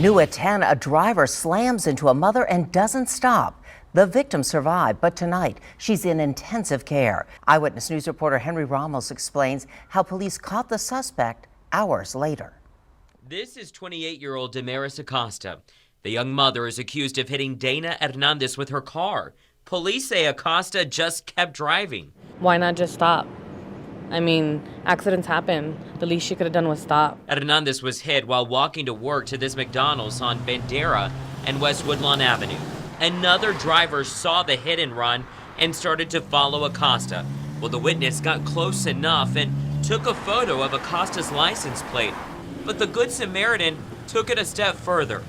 New at 10, a driver slams into a mother and doesn't stop. The victim survived, but tonight she's in intensive care. Eyewitness News reporter Henry Ramos explains how police caught the suspect hours later. This is 28-year-old Damaris Acosta. The young mother is accused of hitting Dana Hernandez with her car. Police say Acosta just kept driving. Why not just stop? I mean, accidents happen. The least she could have done was stop. Hernandez was hit while walking to work to this McDonald's on Bandera and West Woodlawn Avenue. Another driver saw the hit and run and started to follow Acosta. Well, the witness got close enough and took a photo of Acosta's license plate. But the Good Samaritan took it a step further.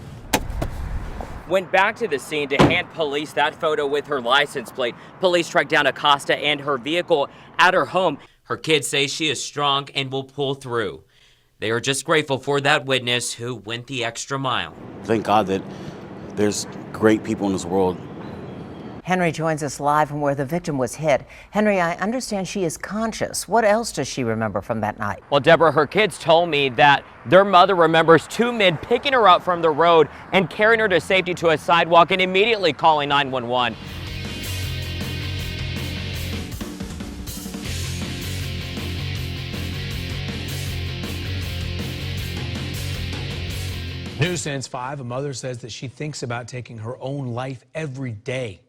Went back to the scene to hand police that photo with her license plate. Police tracked down Acosta and her vehicle at her home. Her kids say she is strong and will pull through. They are just grateful for that witness who went the extra mile. Thank God that there's great people in this world. Henry joins us live from where the victim was hit. Henry, I understand she is conscious. What else does she remember from that night? Well, Deborah, her kids told me that their mother remembers two men picking her up from the road and carrying her to safety to a sidewalk and immediately calling 911. News Sense 5, a mother says that she thinks about taking her own life every day.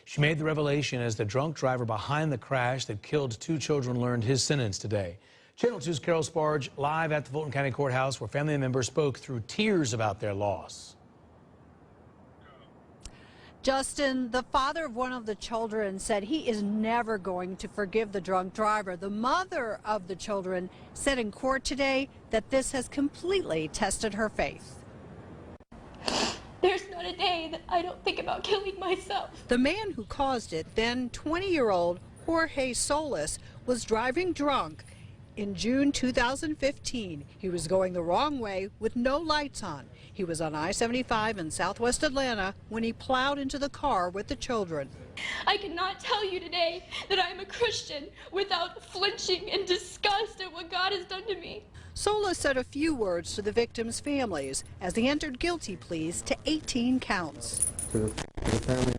She made the revelation as the drunk driver behind the crash that killed two children learned his sentence today. Channel 2's Carol Sparge live at the Fulton County Courthouse where family members spoke through tears about their loss. Justin, the father of one of the children, said he is never going to forgive the drunk driver. The mother of the children said in court today that this has completely tested her faith. There's not a day that I don't think about killing myself. The man who caused it, then 20-year-old Jorge Solis, was driving drunk. In June 2015, he was going the wrong way with no lights on. He was on I-75 in southwest Atlanta when he plowed into the car with the children. I cannot tell you today that I'm a Christian without flinching in disgust at what God has done to me. Solis said a few words to the victims' families as he entered guilty pleas to 18 counts. To the family,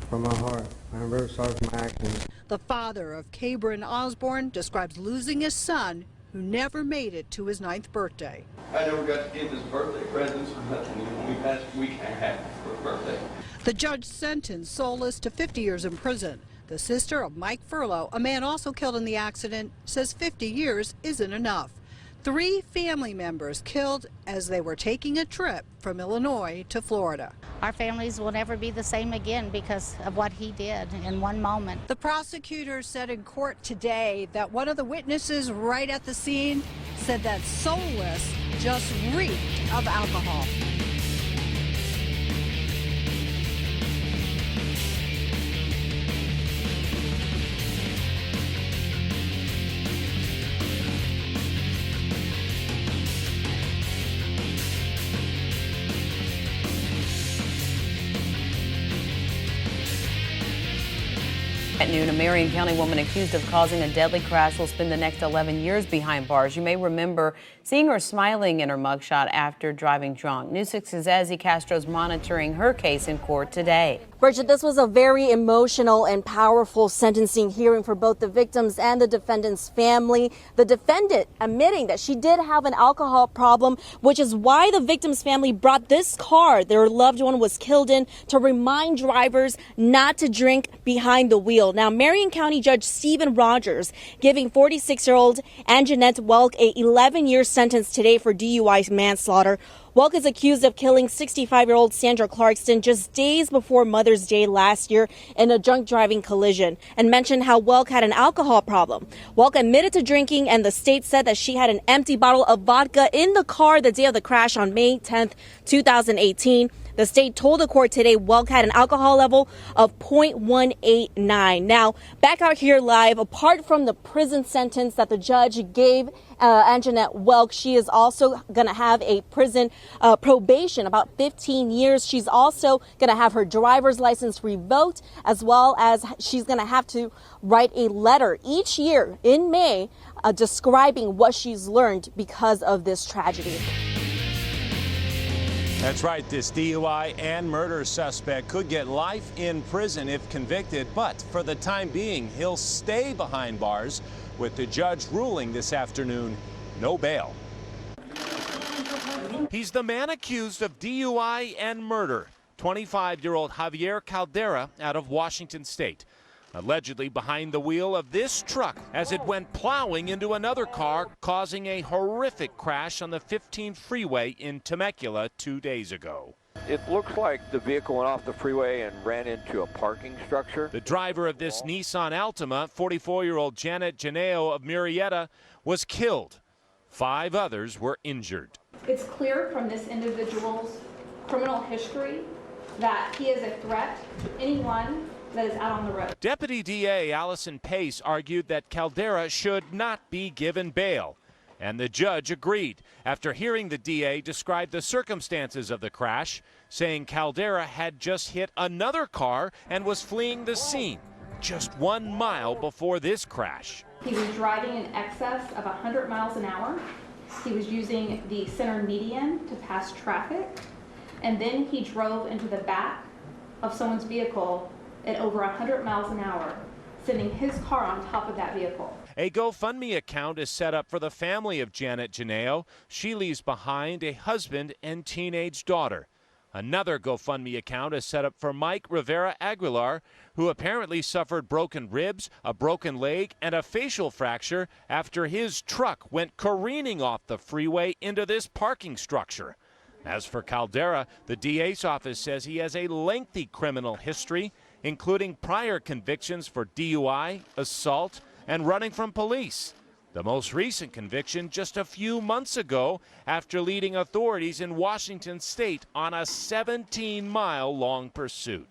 from my heart, I'm very sorry for my actions. The father of Cabrin Osborne describes losing his son who never made it to his 9th birthday. I never got to give his birthday presents or nothing. We passed a week and a half for his birthday. The judge sentenced Solis to 50 years in prison. The sister of Mike Furlow, a man also killed in the accident, says 50 years isn't enough. 3 family members killed as they were taking a trip from Illinois to Florida. Our families will never be the same again because of what he did in one moment. The prosecutor said in court today that one of the witnesses right at the scene said that Solis just reeked of alcohol. At noon, a Marion County woman accused of causing a deadly crash will spend the next 11 years behind bars. You may remember seeing her smiling in her mugshot after driving drunk. News 6's Ezzy Castro is monitoring her case in court today. Bridget, this was a very emotional and powerful sentencing hearing for both the victims and the defendant's family. The defendant admitting that she did have an alcohol problem, which is why the victim's family brought this car their loved one was killed in to remind drivers not to drink behind the wheel. Now, Marion County Judge Stephen Rogers giving 46-year-old Anjanette Welk a 11-year sentence today for DUI manslaughter. Welk is accused of killing 65-year-old Sandra Clarkston just days before Mother's Day last year in a drunk driving collision and mentioned how Welk had an alcohol problem. Welk admitted to drinking, and the state said that she had an empty bottle of vodka in the car the day of the crash on May 10th, 2018. The state told the court today Welk had an alcohol level of 0.189. Now, back out here live, apart from the prison sentence that the judge gave Anjanette Welk, she is also going to have a prison probation, about 15 years. She's also going to have her driver's license revoked, as well as she's going to have to write a letter each year in May describing what she's learned because of this tragedy. That's right. This DUI and murder suspect could get life in prison if convicted, but for the time being, he'll stay behind bars, with the judge ruling this afternoon, no bail. He's the man accused of DUI and murder, 25-year-old Javier Caldera out of Washington State, allegedly behind the wheel of this truck as it went plowing into another car, causing a horrific crash on the 15 freeway in Temecula 2 days ago. It looks like the vehicle went off the freeway and ran into a parking structure. The driver of this Nissan Altima, 44-year-old Janet Janeo of Murrieta, was killed. 5 others were injured. It's clear from this individual's criminal history that he is a threat to anyone that is out on the road. Deputy DA Allison Pace argued that Caldera should not be given bail, and the judge agreed after hearing the DA describe the circumstances of the crash, saying Caldera had just hit another car and was fleeing the scene just 1 mile before this crash. He was driving in excess of 100 miles an hour. He was using the center median to pass traffic, and then he drove into the back of someone's vehicle at over 100 miles an hour, sending his car on top of that vehicle. A GoFundMe account is set up for the family of Janet Janeo. She leaves behind a husband and teenage daughter. Another GoFundMe account is set up for Mike Rivera Aguilar, who apparently suffered broken ribs, a broken leg, and a facial fracture after his truck went careening off the freeway into this parking structure. As for Caldera, the DA's office says he has a lengthy criminal history, including prior convictions for DUI, assault, and running from police. The most recent conviction just a few months ago after leading authorities in Washington state on a 17-mile long pursuit.